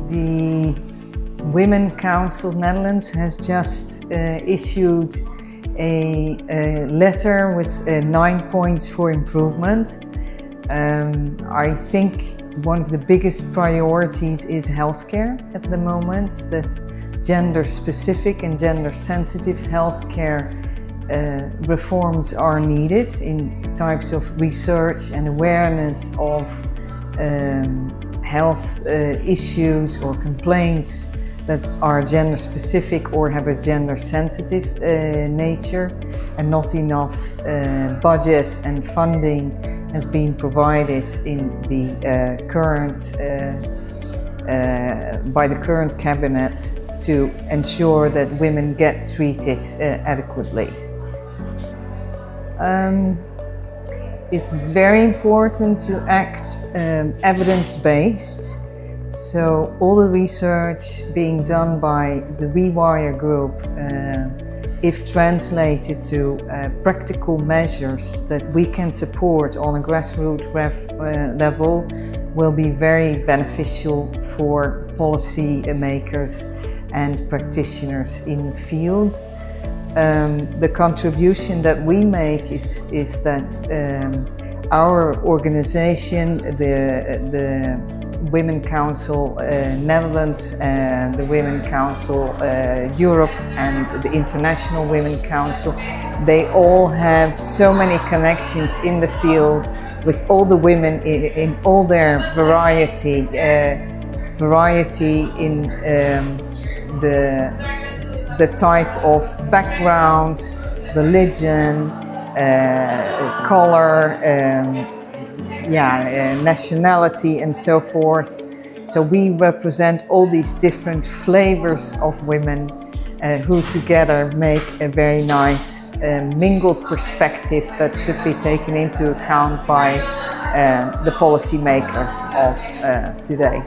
The Women Council Netherlands has just issued a letter with 9 points for improvement. I think one of the biggest priorities is healthcare at the moment, that gender-specific and gender-sensitive healthcare reforms are needed in types of research and awareness of health issues or complaints that are gender-specific or have a gender-sensitive nature, and not enough budget and funding has been provided in the by the current cabinet to ensure that women get treated adequately. It's very important to act evidence-based. So all the research being done by the Rewire group, if translated to practical measures that we can support on a grassroots level, will be very beneficial for policy makers and practitioners in the field. The contribution that we make is that our organization, the Women Council Netherlands, the Women Council Europe and the International Women Council, they all have so many connections in the field with all the women in all their variety in the type of background, religion, color, nationality and so forth. So we represent all these different flavors of women who together make a very nice mingled perspective that should be taken into account by the policymakers of today.